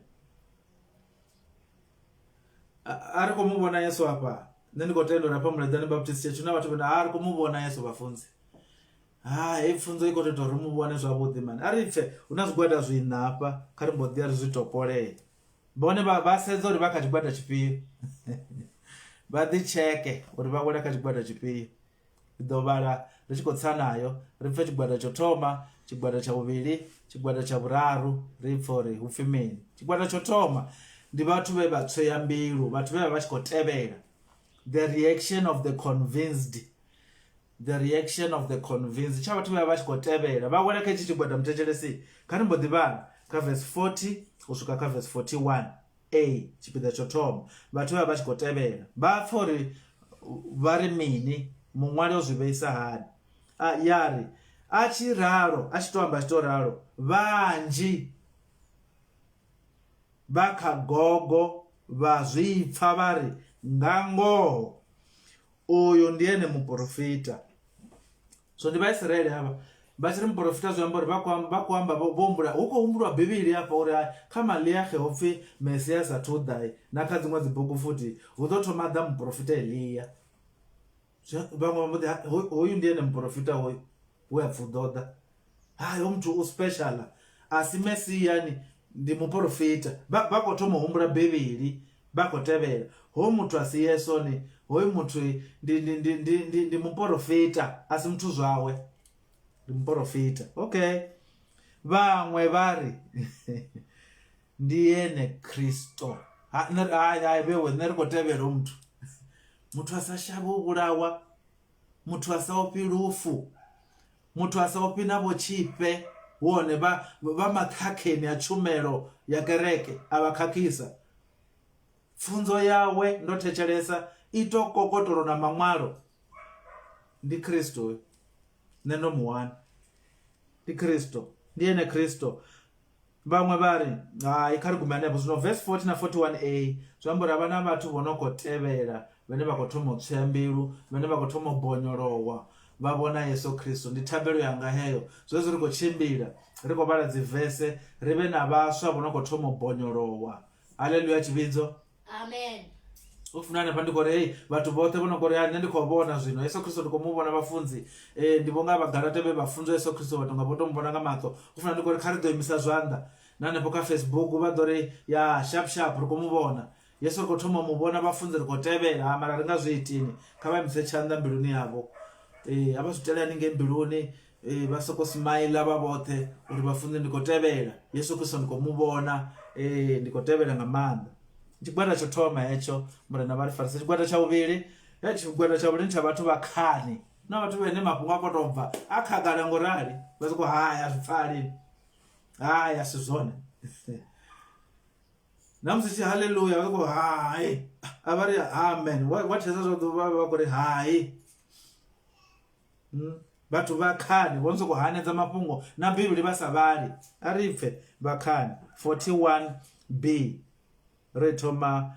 A ri khou mu vhona Yesu hafha, nṋe ndi khou tenda uri hafha Muleḓane Baptist Church na vhathu vhane a ri khou mu vhona Yesu vhafunzi. Hei pfunzo i khou tou uri mu vhone zwavhuḓi mani. A ri pfe hu na zwigwada zwina hafha, kha ri mbo ḓi ya ri zwi topolee. Vhone vha sedza uri vha kha tshigwada tshifhio, vha ḓi tsheke uri vha wela kha tshigwada tshifhio. Ri ḓo vhala ri tshi khou tsa nayo, ri pfe tshigwada tsho thoma, tshigwada tsha vhuvhili, tshigwada tsha vhuraru, ri pfe uri hu pfi mini. Tshigwada tsho thoma ndi vhathu ve vatsweya mbilu, vhathu ve vha tshi khou tevhela the reaction of the convinced, the reaction of the convinced. Tsha vhathu ve vha tshi khou tevhela vha wela kha itshi tshigwada muthethelesi kha ri mbo ḓi vhana kha verse 40 u swika kha verse 41 a tshipiḓa tsho thoma. Vhathu ve vha tshi khou tevhela vha pfa uri vha ri mini, muṅwali o zwi vheisa hani. Yari a tshi ralo, a tshi to amba tshi to ralo, vhanzhi vha kha gogo vha zwipfa vha ri nga ngoho uyu ndi ene muprofita. So ndi Vaisraeli hava vha tshi ri muprofita zwi amba uri vha khou amba vho humbula, hu khou humbulwa Bivhili hafha uri kha Maliahe ho pfhi Mesia sathu ḓa, na kha dziṅwe dzibugu futhi hu ḓo thoma ḓa muprofita Eliya. Vhaṅwe vha mbo ḓi hoyu ndi ene muprofita hoyu we a pfhi ḓo ḓa, hoyu muthu u special, a si Mesiyani, ndi muprofita. Vha khou thoma humbula Bivhili vha khou tevhela. Hoyu muthu a si Yesoni, hoyu muthu ndi muprofita, a si muthu zwawe, ndi muprofita. Okay, vhaṅwe vha ri ndi ene Kristo. Vhewe nṋe ri khou tevhela muthu, muthu a sa shavhe u vhulawa, muthu a sa ofhi lufu, muthu a sa ofhi na vho tshifhe. Wone vha makhakheni a tshumelo ya kereke a vha khakhisa. Pfunzo yawe ndo thetshelesa ito kokotolo na maṅwalo, ndi Kristo. Nṋe ndo mu wana ndi Kristo, ndi ene Kristo. Vhaṅwe vha ri hai kha ri gume hanefho zwino verse 40 na 41a zwi amba uri havha na vhathu vho no khou tevhela, vhane vha khou thoma u tswea mbilu, vhane vha khou thoma u bonyolowa, vha vhona Yesu Kristo. Ndi thambelo yanga heyo zwezwi ri khou tshimbila ri khou vhala dzi vese ri vhe na vhaswa vho no khou thoma u bonyolowa. Haleluya tshivhidzo, amen. U funa hanefha ndi khou ri hei vhathu vhoṱhe vho no khou ri nṋe ndi khou vhona zwino Yesu Kristo ndi khou mu vhona vhafunzi, ndi vho nga vhagalate vhe vha funzwa Yesu Kristo vha tonga vho to mu vhona nga maṱo. U funa ndi khou ri kha ri ḓo imisa zwanḓa na hanefho kha Facebook vha ḓo ri ya sharp ri khou mu vhona Yesu, ri khou thoma mu vhona vhafunzi ri khou tevhela, mara ri nga zwi itini. Kha vha imise tshanḓa mbiluni yavho, a vha zwi tele haningei mbiluni, vha soko smile vha vhoṱhe uri vhafunzi ndi khou tevhela Yesu Kristo, ndi khou mu vhona, ndi khou tevhela nga maanḓa. Tshigwada tsho thoma hetsho murena vha ri farisa. Tshigwada tsha vhuvhili, tshigwada tsha vhuvhili tsha vhathu vha khani, na vhathu vhene mafhungo a khou tou bva a khagala ngorali vha sokou haya zwi pfali, haya si zwone na musi tshi haleluya vha sokou hai, a vha ri amen. What hezwo zwo vha khou ri hai. Vhathu vha khani vho sokou hanedza mafhungo na Bivhili vha sa vhali. A ri pfe vha khani 41b ri thoma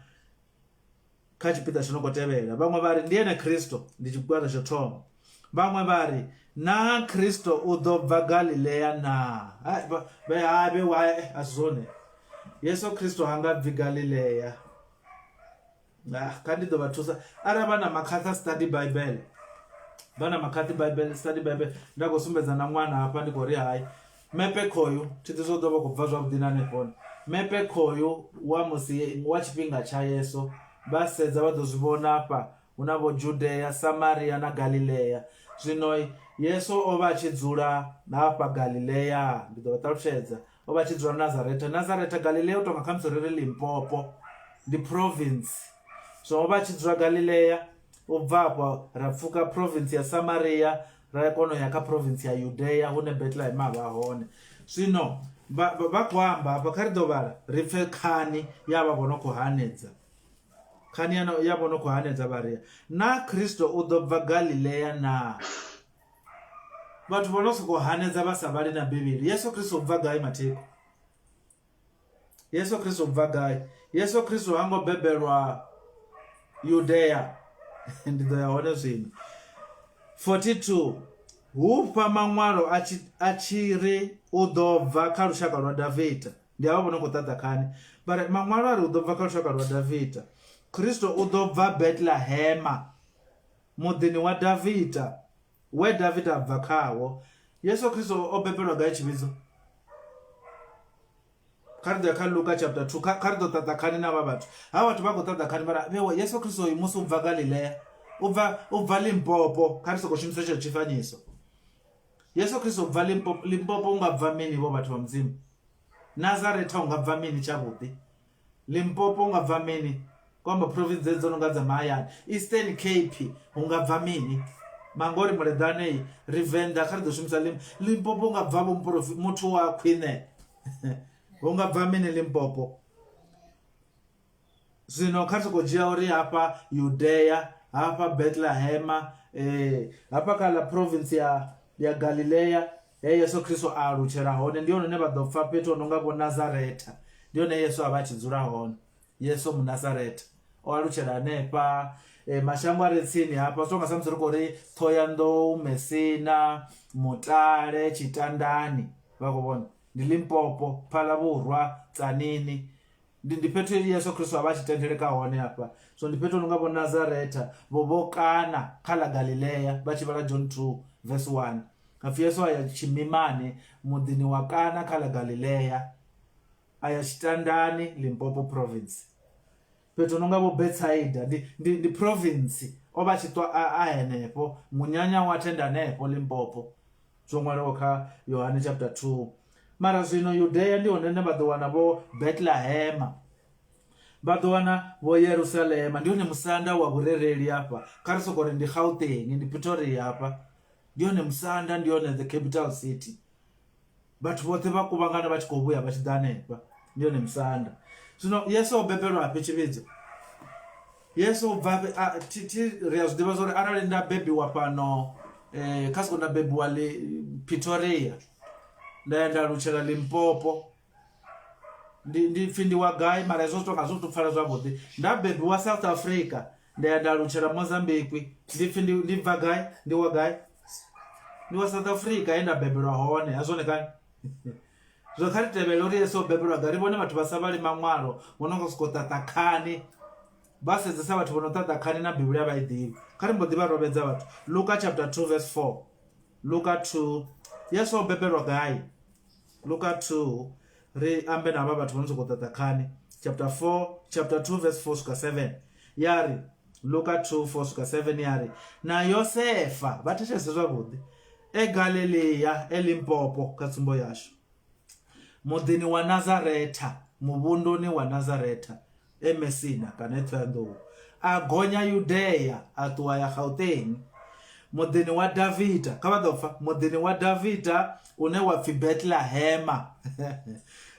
kha tshipiḓa tsho no khou tevhela. Vhaṅwe vha ri ndi ene Kristo, ndi tshigwada tsho thoma. Vhaṅwe vha ri na Kristo u ḓo bva Galileya na, a si zwone, Yesu Kristo ha nga bvi Galileya. Kha ndi ḓo vha thusa arali vha na Makhatha Study Bible, vha na Makhatha Bible Study Bible, nda khou sumbedza na ṅwana hafha ndi khou ri hai mepe khoyu tshithu zwo ḓo vha khou bva zwavhuḓi na hanefhone. Mepe khoyu wa musi wa tshifhinga tsha Yesu vha sedza vha ḓo zwi vhona hafha hu na vho Judea, Samaria na Galileya. Zwino Yesu o vha a tshi dzula hafha Galileya, ndi ḓo vha ṱalutshedza. O vha a tshi dzula Nazareta. Galileya u tonga kha musi ri ri Limpopo, ndi province. So o vha a tshi dzula Galileya, u bva hafho ra pfuka province ya Samaria ra kona u ya kha province ya Judea hune Bethlehem a vha hone. Zwino vha khou amba hafha kha ri ḓo vhala ri pfe khani ya vha vho no khou hanedza, khani ya vho no khou hanedza vha ri na Kristo u ḓo bva Galileya na. Vhathu vho no sokou hanedza vha sa vhali na Bivhili. Yesu Kristo u bva gai matheko? Yesu Kristo u bva gai? Yesu Kristo ha ngo bebelwa Judea. Ndi ḓo ya hone zwino 42 hu fha maṅwalo a tshi ri u ḓo bva kha lushaka lwa Davida. Ndi havha vho no khou ṱaḓa khani but maṅwalo a ri u ḓo bva kha lushaka lwa Davida. Kristo u ḓo bva Bethlehema, muḓini wa Davida, we Davida a bva khawo. Yesu Kristo o bebelwa gai tshivhidzo? Kha ri ḓo ya kha Luka chapter 2, kha ri ḓo ṱaḓa khani na vha vhathu. Ha vhathu vha khou ṱaḓa khani vha vhewa Yesu Kristo uyu musi u bva Galileya, u bva Limpopo. Kha ri sokou shumisa tsho tshifanyiso. Yesu Kristo u bva Limpopo u nga bva mini vho vhathu vha mudzimu? Nazareta u nga bva mini tshavhuḓi? Limpopo ungabva mini kwamba province dzedzo nongadza mahayani. Eastern Cape ungabva mini mangori muredhanei rivenda akaridzoshumisa Limpopo ungabva mutu wa kwine ungabva mini Limpopo. Zvino katikojia uri hapa Judea hapa Bethlehem hapa kala province ya Galileya Yesu Kristo aruchera hone ndiyo none vadopfa peto nongapo Nazareta ndiyo ne Yesu avachidzura hone Yesu muNazareta aruchera nepa mashango aretsini hapa songa samsirikori Thoyandou Mesina Mutare Chitandani vakubona ndi Limpopo Phalaburwa Tsanini ndipeto Yesu Kristo avachitendereka hone hapa so ndipeto nongapo Nazareta vovokana kala Galileya vachivala John 2 verse 1 afi Yesu aya chimimane mudini wakana kala Galileya aya Chitandani Limpopo province peto nongabo Bethsaida ndi province oba chitwa aenepo munyanya watenda nepo Limpopo zomwaroka Yohane chapter 2 mara zvino Judea ndiwo nene vadowana vo Bethlehem vadowana vo Yerusalem ndiwo ne musanda wa burereli hapa karisokore ndi Gauteng ndi Pretoria hapa ndiyo ne musanda ndiyo ne the capital city but vothe vakuvangana vachikovuya vachidanepa ndiyo ne musanda zvino Yesu obebelwa api chividzo Yesu obva riazvidiva zori arali ndabebiwa pano kasiko ndabebiwa Pretoria ndaenda ruchera Limpopo ndipfindiwa gai mara izvo toka zvotopfara zvavhudi ndabebiwa South Africa ndaenda ruchera Mozambique ndibva gai ndiwa gai ndiwa South Africa enda bebelwa hone azvonekani zvakare tevelo uri Yesu bebelwa gari vone vatu vasavali mamwaro vonongosikotatakhani vasedzesa vatu vonotatakani na Biblia vaidivi kari mbodiva rovedza vatu Luka chapter 2 verse 4 Luka 2 Yesu bebelwa gai Luka 2 ri ambe na vatu vonosikotatakhani chapter 2 verse 4 suka 7 yari Luka 2 4 suka 7 yari na Yosefa vateshese zvavhudi eGalileya eLimpopo katsumbo yasho mudini wa Nazareta muvunduni wa Nazareta eMessina kana eThoyandou agonya Judea atuwa ya Gauteng mudini wa Davida kavadopfa mudini wa Davida une wapfi Bethlehem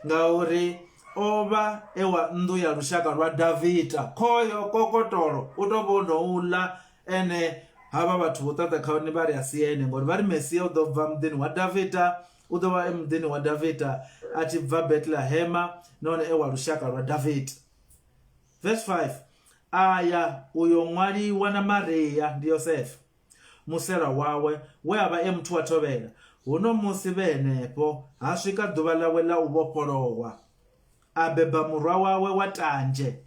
ngauri ova ewa ndu ya rushaka rwa Davida koyo kokotoro utovonoula ene hava vatu votatakhaoni vari asiyene ngori vari Mesiya udobva mudini wa Davida udova emudini wa Davida achibva Bethlehem none ewa rushaka rwa Davida verse 5 aya uyo mwaliwa na Mariya ndi Yosefa musera wawe weava emutu watovera uno musi venepo hasvika dhuva lawe la uvopolowa abeba murwa wawe watanje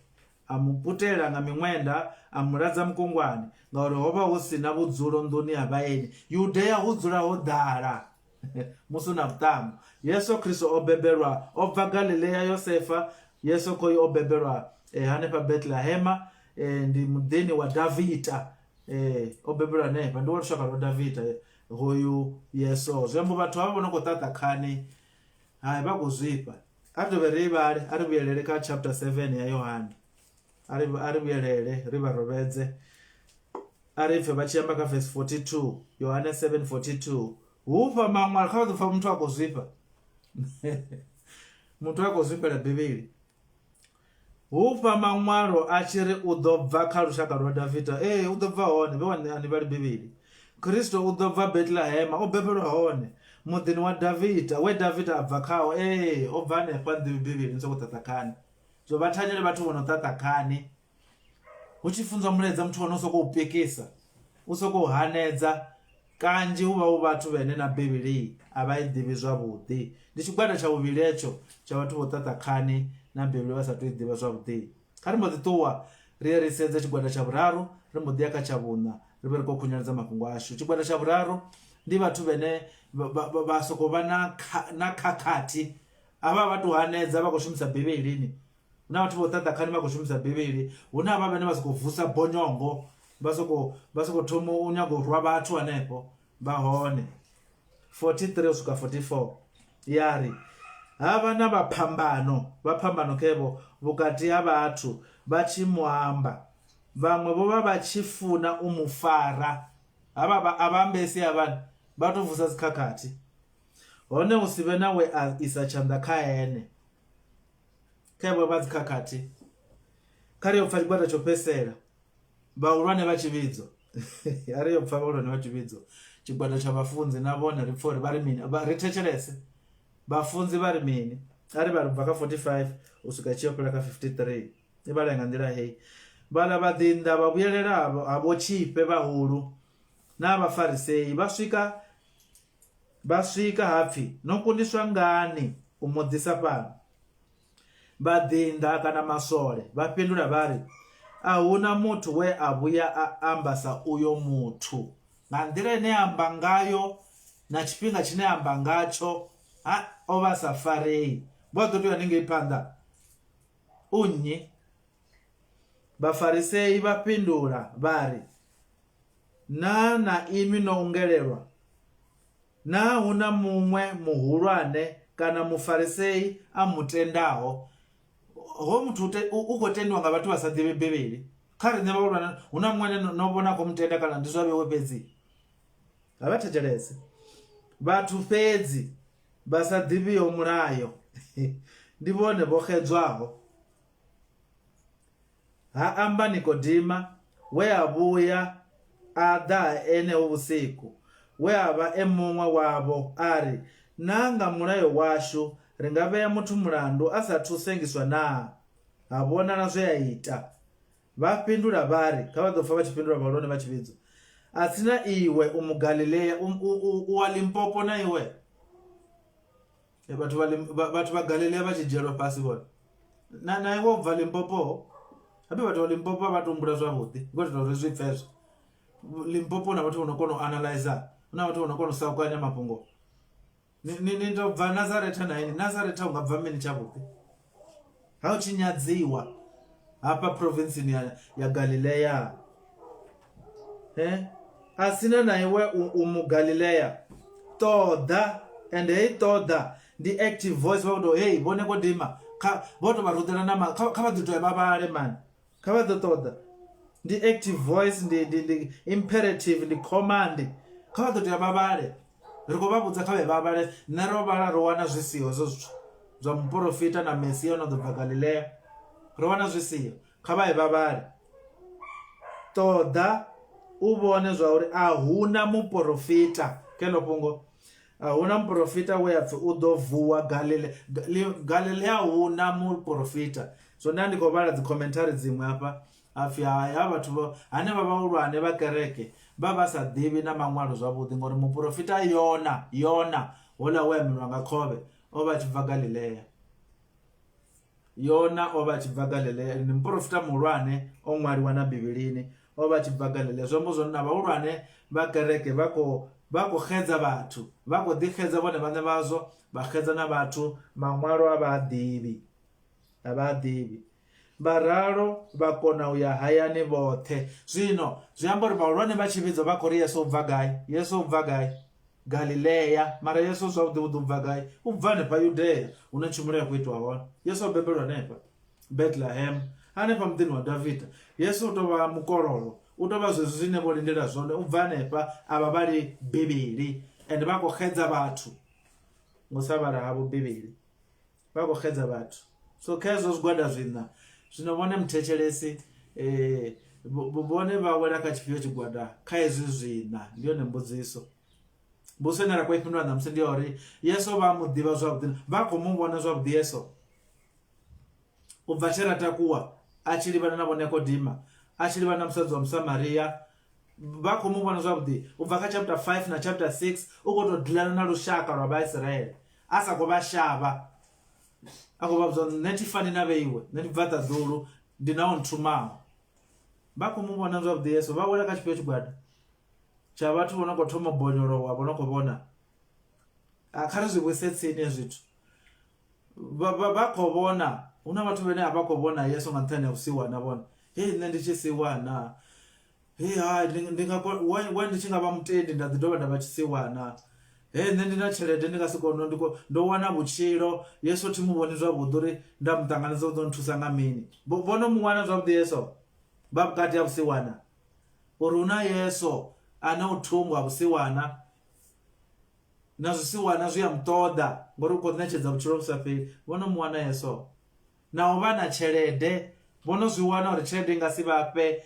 amuputela nga mimwenda amuradza mukungwani ngauri hova husina vudzulo nduni yavaeni Judea hudzula hodala musuna vutambo Yesu Kristo obebelwa obva Galileya Yosefa Yesu koyo obebelwa hanepa Bethlehem ndi mudini wa Davida obebelwa nepa ndiwo rushaka rwa Davida hoyu Yesu zvembo vatu ava vonokotatakhani hai vakuzvipa atoveriva ari vuyelele ka chapter 7 ya Yohani ari vuyelele rivarovedze ari pfe vachiyamba ka verse 42 Yohane 7:42 hupa mamwaro kavadzofa muntu akozvipa muntu akozvipela Bhibhili hupa mamwaro achiri udobva kha rushaka rwa Davida udobva hone vewani vari Bhibhili Kristo udobva Bethlehem obebelwa hone mudini wa Davida we Davida abva khawo obva nepa ndi Bhibhili nsokutatakhani so vathanyele vathu vonotatakhani uchifunza muledza muthu wonosokoupikisa usokouhanedza kanji uva vathu vene na Bhibhili avaidivi zvavhudi ndi chigwada cha vuvili echo cha vathu votatakhani na Bhibhili vasatoidiva zvavhudi kari mbodituwa riye risedza chigwada cha vuraru rimbodi yaka cha vuna rive kokunyaradza mafungo asho chigwada cha vuraru ndi vathu vene vasokova na khakati ava vatuhanedza vakoshumisa Bhibhilini una vathu votatakhani vakoshumisa Bhibhili una ava vene vasokovhusa bonyongo vasokothomo unyago rwa vathu anepo vahone 43 usuka 44 yari hava na vapambano kevo vukati ha vathu vachimuamba, vamwe vova vachifuna umufara, avambesi avani vatovusa dzikhakhathi, hone usive nawe isa chanda khaene kevo va dzikhakhathi. Khariyo pfa chigwada chopesera vaulwane va chividzo ariyo pfa vaulwane va chividzo, chigwada cha vafunzi navona ripfori vari mini ritecherese vafunzi vari mini ari vari kubva ka 45 usvika chiyopera ka 53 ivalenga ndira hei vala vadinda vavuyelera havo chipe vahulu navafarisei vasvika hapfi nokundiswa ngani umudzisa pano. Vadinda kana masole vapindura vari ahuna muthu we avuya ambasa uyo muthu nga ndira ine amba ngayo na chipinga chine amba ngacho ova safarei vototo yanenge ipanda unyi. Vafarisei vapindura vari na imi noungelelwa na huna mumwe muhulwane kana mufarisei amutendaho. Ho muthu ukotendiwa nga vhathu vasadivhe bivhili khari ne vaulwana huna mumwe novona kumutenda kana ndi zwavewe fhedzi avathetshelese vathu fhedzi vasadivhiyo mulayo ndi vone voxedzwaho. Ha amba Nikodima we avuya ada ene usiku we ava emumwe wavo ari nanga mulayo washu ringaveya muthu mulandu asathu sengiswa na avonana zwe yaita. Vapindura vari kha vadopfa vachipindura vaulwane va chividzo asina iwe umugalileya uwa Limpopo na iwe vathu va Galileya vachidyelwa pasi vona na iwe ubva Limpopo abe vathu va Limpopo vatumbula zwavhuḓi ngoti zwipfezwo Limpopo na vathu vanokona analyze na vathu vanokona saukanya mafhungo. Ni ndobva Nazareta na ini Nazareta ungabva mini chavhuḓi ha uchinyadziwa hapa province ya Galileya asina na iwe umugalileya toda and hey toda the active voice vodo hey bone kodima voto varudela na kha vaduto vavale man kha vadotoda the active voice the imperative the command kha vaduto vavale riko vavudza kha vavale nero vala rowana zwisiyo zwithu zwa mprofita na Mesiya no do Galileya rowana zwisiyo kha vavale toda uvone zvauri ahuna muprofita kelo pungo ahuna muprofita we apfi udovuwa Galileya huna muprofita. So ndiko vala dzi commentary dzimwe apa afya haya vathu ane vavaulwane va kereke vava sa divi na manwalo zwavhuḓi ngori muprofita Yona hola we mnwa nga khove ova chibva Galileya. Yona ova chibva Galileya ni muprofita muhulwane onwaliwa na Bivhilini ova chibva Galileya. Zwombo zwo na vaulwane va kereke vako xedza vathu vako ḓixedza vone vhaṋe vazwo va xedza na vathu manwalo a vhaḓivhi varalo va kona uya hayani vothe. Zwino zwi amba uri vaulwane va chividzo va khori Yesu ubva gai Galileya mara Yesu zwavhuḓi ubva gai ubva hanefha Yudeya hune tshumelo ya khou itiwa hone. Yesu o bebelwa hanefha Bethlehem hanefha muḓini wa Davida. Yesu u tou vha mukololo u tou vha zwezwi zwine vho lindela zwone ubva hanefha ava vhali Bivhili and vha khou xedza vathu ngo sa vhala havho Bivhili vha khou xedza vathu. So kha hezwo zwigwada zwino vhone muthetshelesi vhone vha wela kha tshifhio tshigwada kha hezwi zwina ndi yone mbudziso. Mbudziso ine ra khou i fhindula ṋamusi ndi ya uri Yesu vha mu ḓivha zwavhuḓi vha khou mu vhona zwavhuḓi Yesu ubva tshe ra takuwa a tshi livhana na vho Nikodima a tshi livhana na musadzi wa Musamariya vha khou mu vhona zwavhuḓi ubva kha chapter 5 na chapter 6 u khou tou dilana na lushaka lwa Vaisraele a sa khou vha shavha a khou vha vhudza nṋe thi fani na vheiwe nṋe ndi bva ṱaḓulu ndi nawo nthumaho. Vha khou mu vhona zwavhuḓi Yesu vha wela kha tshifhio tshigwada tsha vhathu vho no khou thoma bonyolowa vho no khou vhona kha ri zwi vhuise tsini zwithu vha khou vhona huna vhathu vhane a vha khou vhona Yesu nga nṱhani ha u siwana vhona nṋe ndi tshi siwana ndi tshi nga vha mutendi nda ḓi dovha nda vha tshisiwana nṋe ndi na tshelede ndi nga si kone ndo wana vhutshilo yeso thi mu vhoni zwavhuḓi uri nda mu ṱanganisa u ḓo nthusa nga mini. Vhono mu wana zwavhuḓi yeso vha vhukati ha vhusiwana uri hu na yeso ane u thungo ha vhusiwana na zwisiwana zwi a muṱoḓa ngori u khou ṋetshedza vhutshilo vhu sa fheli. Vhono mu wana yeso na u vha na tshelede, vhono zwi wana uri tshelede i nga si vhafhe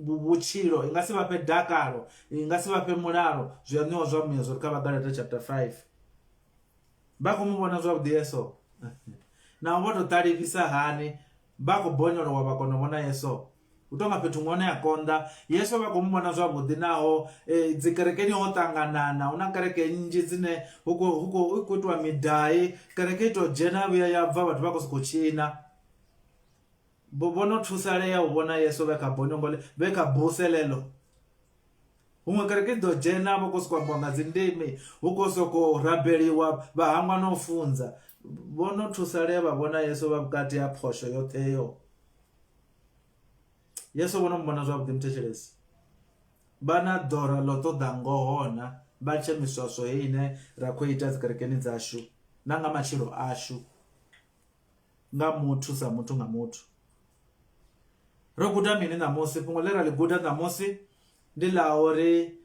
vhutshilo, i nga si vhafhe dakalo, i nga si vhafhe mulalo. Zwi a ṋiwa zwa muya zwo ri kha Vhagalata chapter 5 vha khou mu vhona zwavhuḓi yeso na vho to ṱalifhisa hani vha khou bonyolowa vha kona u vhona yeso. U tonga fhethu huṅwe hone ya konḓa yeso vha khou mu vhona zwavhuḓi. Naho dzi kerekeni ho ṱanganana, hu na kereke nnzhi dzine hu khou itiwa midai, kereke ito dzhena vhuya ya bva vhathu vha khou sokou tshina. Vhono thusalea u vhona yeso vhe kha bonyongole vhe kha buse ḽeḽo. Huṅwe kereke i ḓo dzhena vha khou sokou ambiwa nga dzi ndimi, hu khou sokou rabeliwa vha hangwa na u funza. Vhono thusalea vha vhona yeso vha vhukati ha phosho yoṱheyo. Yeso vhono mu vhona zwavhuḓi muthetshelesi. Vha na ḓora ḽo ṱoḓa ngohona vha tshe miswaswo heyi ine ra khou ita dzi kerekeni dzashu na nga matshilo ashu nga muthu sa muthu nga muthu. Ro guda mini ṋamusi? Fhungo ḽe ra ḽi guda ṋamusi ndi ḽa uri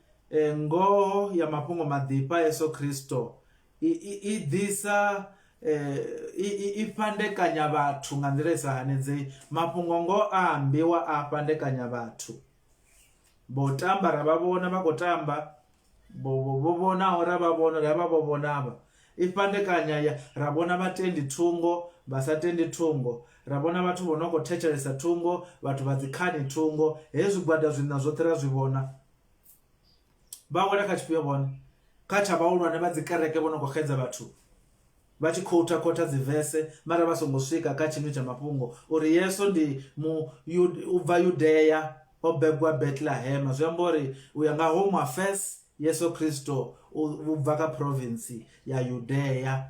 ngoho ya mafhungo maḓipha Yeso Kristo i ḓisa i fhandekanya vhathu nga nḓila i sa hanedzei. Mafhungo ngoho a ambiwa a fhandekanya vhathu. Vho tamba ra vha vhona vha khou tamba, vho vhonaho ra vha vhona ra vha vho vhonavha. I fhandekanya ra vhona vhatendi thungo vha sa tendi thungo, ra vhona vhathu vho no khou thetshelesa thungo, vhathu vha dzi khani thungo. Hezwi zwigwada zwina zwoṱhe ra zwi vhona. Vha wela kha tshifhio vhone? Kha tsha vhahulwane vha dzi kereke vho no khou xedza vhathu vha tshi khouta dzi vese mara vha songo swika kha tshino tsha mafhungo uri Yesu ndi u bva Yudea o begwa Bethlehem. Zwi amba uri u ya nga home affairs Yesu Kristo u bva kha province ya Yudea,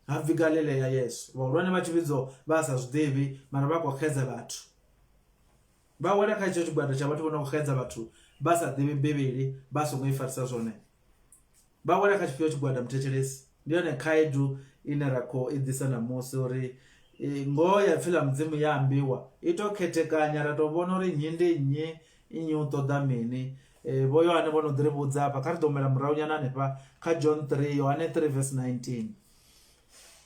ha bvi Galileya Yesu. Vhahulwane vha tshivhidzo vha sa zwiḓivhi mara vha khou xedza vhathu. Vha wela kha itsho tshigwada tsha vhathu vho no khou xedza vhathu vha sa ḓivhi Bivhili vha songo i farisa zwone. Vha wela kha tshifhio tshigwada muthetshelesi? Ndi yone khaedu ine ra khou i ḓisa ṋamusi uri ngoho ya pfhi ḽa mudzimu ya ambiwa i to khethekanya ra to vhona uri nnyi ndi nnyi, nnyi u ṱoḓa mini. Vho Yohane vho no ḓi ri vhudza hafha, kha ri ḓo humela murahu nyana hanefha kha John 3, Yohane 3 verse 19.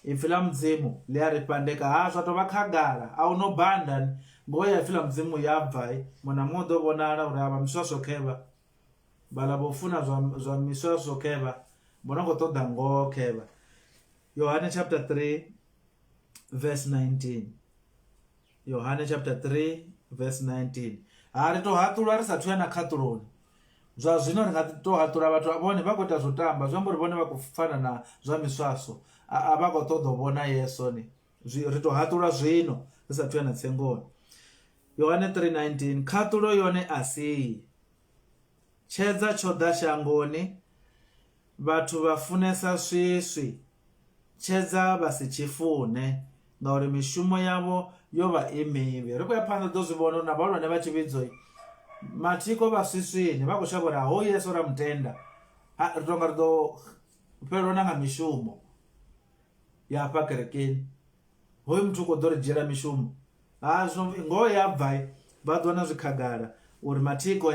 Ipfhi ḽa mudzimu ḽi a ri fhandeka zwa to vha khagala a hu no banda. Ngoho ya pfhi ḽa mudzimu ya bva muṅwe na muṅwe ḓo vhonala uri avha miswaswo khevha, vhaḽa vho funa zwa miswaswo khevha, vho no khou ṱoḓa ngoho khevha. Yohane chapter 3 verse 19. Yohane chapter 3 verse 19. Ri to haṱulwa ri sathu ya na khaṱuloni. Zwa zwino ri nga to haṱula vhathu vhone vha khou ita zwo tamba, zwi amba uri vhone vha khou fana na zwa miswaswo, a vha khou ṱoḓa u vhona Yesu ni. Ri to haṱulwa zwino ri sathu ya na tsengoni. Yohane 3:19. Khaṱulo yone a si tshedza tsho ḓa shangoni, vhathu vha funesa swiswi, tshedza vha si tshifune ngauri mishumo yavho yo vha i mivhi. Ri khou ya phanḓa ḓo zwi vhona uri na vhahulwane vha tshivhidzo mathiko vha swiswini vha khou shavha uri ho Yesu ra mutenda. Ri tonga ri ḓo fhelelwa na nga mishumo ya hafha kerekeni, hoyu muthu u khou ḓo ri dzhiela mishumo. Zwino ngoho ya bva vha ḓo na zwikhagala uri mathiko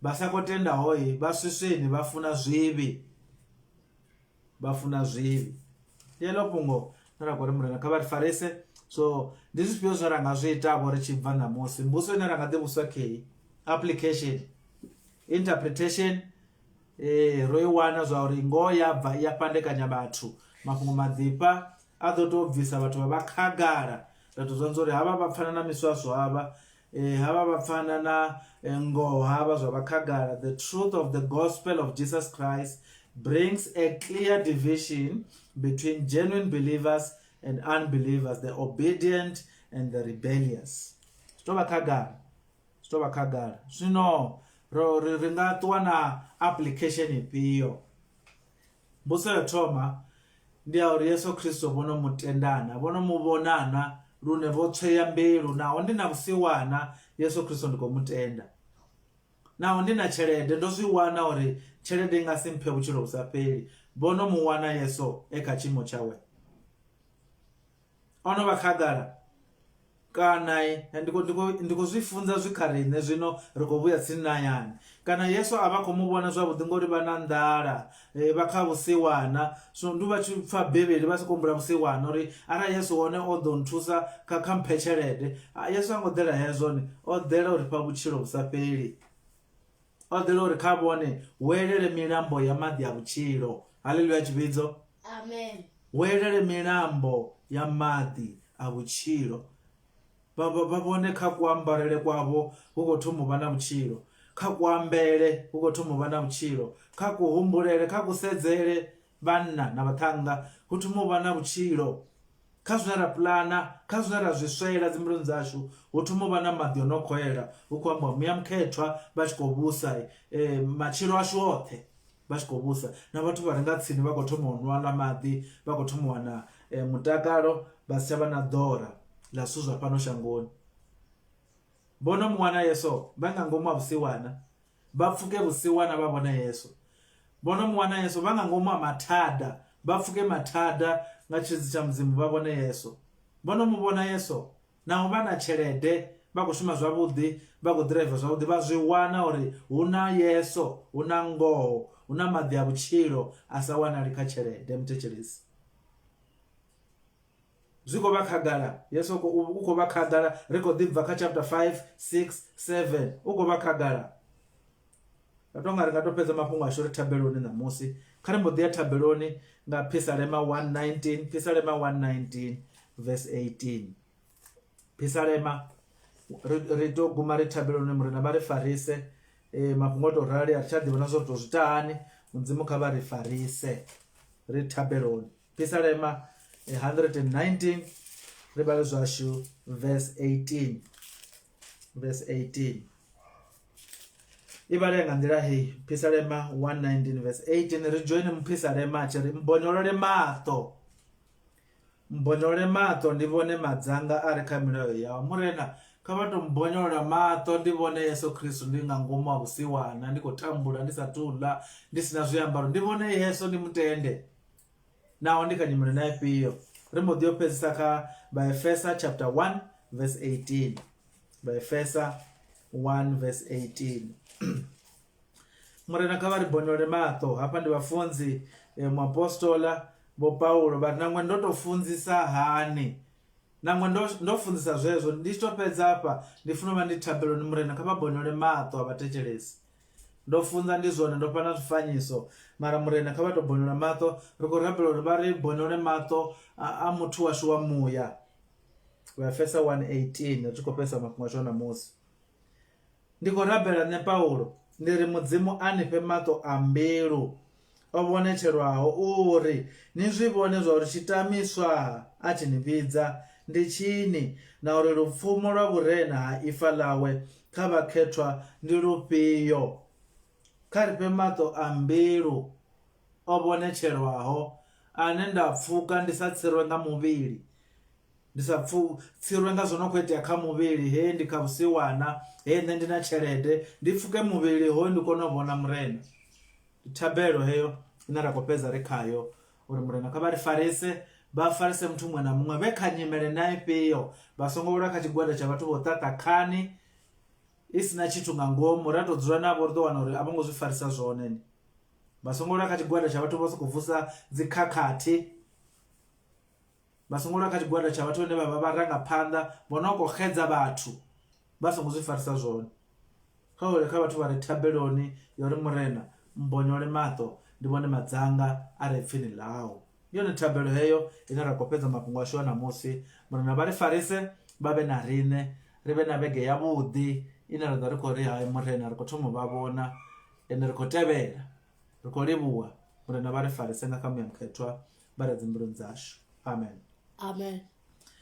vha sa khou tendaho vha swiswini vha funa zwivhi, vha funa zwivhi. Ndi heḽo fhungo na ra khou ri murena kha vha ri farese. So ndi zwifhio zwine ra nga zwi ita vho ri tshi bva ṋamusi? Mbudziso ine ra nga ḓi vhudzisa kheyi, application, interpretation. Ro i wana zwa uri ngoho ya bva ya fhandekanya vhathu. Mafhungo maḓipha a ḓo to bvisa vhathu vha vha khagala. Ra to zwanza uri havha vha pfana na miswaswo havha, havha vha pfana na ngoho havha zwa vha khagala. The truth of the gospel of Jesus Christ brings a clear division between genuine believers and unbelievers, the obedient and the rebellious. Stova khagala. Zwino ri nga ṱuwa na application ifhio? Mbudziso ya thoma ndi ya uri Yesu Kristo vhono mutendana, vhono muvhonana lune vho tsweya mbilu. Naho ndi na vhusiwana Yesu Kristo ndi khou mutenda. Naho ndi na tshelede ndo zwi wana uri tshelede nga si mphe vhutshilo vhu sa fheli. Vhono mu wana Yesu kha tshiimo tshawe, ono vha khagala kana ndi khou zwi funza zwi kha riṋe zwino ri khou vhuya tsini na hayani. Kana Yesu a vha khou mu vhona zwavhuḓi ngori vha na nḓala, vha kha vhusiwana. So ndi vha tshi pfa bivhili vha si khou humbula vhusiwana uri arali Yesu wone o ḓo nthusa kha mphe tshelede. Yesu a ngo ḓela hezwone, o ḓela uri fha vhutshilo vhu sa fheli, o ḓela uri kha vhone hu elele milambo ya maḓi a vhutshilo. Haleluya tshivhidzo, amen. Hu elele milambo ya maḓi a vhutshilo. Vha vhone kha kuambarele kwavho hu khou thoma u vha na vhutshilo, kha kuambele hu khou thoma u vha na vhutshilo, kha kuhumbulele, kha kusedzele vhanna na vhaṱhannga hu thoma u vha na vhutshilo, kha zwine ra puḽana, kha zwine ra zwi swela dzimbiluni dzashu hu thoma u vha na maḓi o no khoela. Hu khou amba muyamukhethwa vha tshi khou vhusa matshilo ashu oṱhe vha tshi khou vhusa, na vhathu vha re nga tsini vha khou thoma u nwa na maḓi, vha khou thoma u wana mutakalo, vha si tsha vha na ḓora ḽa zwithu zwa fhano shangoni. Vhono mu wana Yesu vha nga ngomu ha vhusiwana, vha pfuke vhusiwana vha vhone Yesu. Vhono mu wana Yesu vha nga ngomu ha mathada, vha pfuke mathada nga tshidzi tsha mudzimu vha vhone Yesu. Vhono mu vhona Yesu naho vha na tshelede, vha khou shuma zwavhuḓi, vha khou ḓiraiva zwavhuḓi, vha zwi wana uri hu na Yesu, hu na ngoho, hu na maḓi a vhutshilo a sa wanali kha tshelede. Muthetshelesi, zwi khou vha khagala, Yesu u khou vha khagala. Ri khou ḓi bva kha chapter 5, 6, 7, u khou vha khagala. Ra tou nga ri nga tou fhedza mafhungo ashu ri thabeloni ṋamusi. Kha ri mbo ḓi ya thabeloni nga Psalm 119, Psalm 119 verse 18. Psalm ri tou guma ri thabeloni, murena vha ri farise. Mafhungo o tou rali a ri tsha ḓivha na zwo ri tou zwi ita hani. Mudzimu kha vha ri farise ri thabeloni. Psalm 119 ri vhale zwashu verse 18, verse 18 i vhale nga nḓila hei. Psalm 119 verse 18 ri joine Psalm a tshi ri mbonyolole maṱo, mbonyolole maṱo ndi vhone madzanga a re kha milayo yawe. Murena kha vha tou mbonyolola maṱo ndi vhone Yesu Kristu ndi nga ngomu ha vhusiwana, ndi khou tambula, ndi sathu ḽa, ndi sina zwiambaro, ndi vhone Yesu, ndi mutende naho ndi kha nyimele na ifhio. Ri mbo ḓi yo fhedzisa kha Efesa chapter 1 verse 18, Efesa 1 verse 18. Murena kha vha ri bonyole maṱo. Hafha ndi vhafunzi muapostola vho Paulo vha ri naṅwe ndo tou funzisa hani, naṅwe ndo funzisa zwezwo. Ndi tshi tou fhedza hafha ndi funa u vha ndi thabeloni. Murena kha vha bonyole maṱo a vhathetshelesi. Ndo funza ndi zwone, ndo fha na zwifanyiso, mara murena kha vha tou bonyola maṱo. Ri khou rabela uri vha ri bonyole maṱo a muthu washu wa muya. Efesa 1:18 ri tshi khou fhedzisa mafhungo ashu ṋamusi. Ndi khou rabela nṋe Paulo ndi ri mudzimu a ni fhe maṱo a mbilu o vhonetshelwaho uri ni zwi vhone zwa uri tshitamiswa a tshi ni vhidza ndi tshini, na uri lupfumo lwa vhurena ha ifa ḽawe kha vhakhethwa ndi lufhio. Kha ri fhe maṱo a mbilu o vhonetshelwaho, ane nda pfuka ndi sa tsirwe nga muvhili, ndi sa tsirwe nga zwo no khou itea kha muvhili. He ndi kha vhusiwana, he nṋe ndi na tshelede, ndi pfuke muvhili hoyo ndi kone u vhona murena. Ndi thabelo heyo ine ra khou fhedza ri khayo uri murena kha vha ri farise, vha farise muthu muṅwe na muṅwe, vhe kha nyimele na ifhio, vha songo wela kha tshigwada tsha vhathu vho ṱaṱakhani i sina tshithu nga ngomu. Ra tou dzula navho ri ḓo wana uri a vho ngo zwi farisa zwone. Vha songo wela kha tshigwada tsha vhathu vho sokou vusa dzi khakhathi, vha songo wela kha tshigwada tsha vhathu vhane vha vha vharangaphanḓa vho no khou xedza vhathu vha songo zwi farisa zwone. Kha wele kha vhathu vha re thabeloni ya uri murena mbonyole maṱo ndi vhone madzanga a re pfini ḽau. Yone thabelo heyo ine ra khou fhedza mafhungo ashu a ṋamusi. Murena vha ri farise, vha vhe na riṋe, ri vhe na vhege yavhuḓi ine ra ḓo ri khou ri hayi murena ri khou thoma u vha vhona ende ri khou tevhela, ri khou livhuwa. Murena vha ri farise nga kha muyamukhethwa vha re dzimbiluni dzashu. Amen, amen.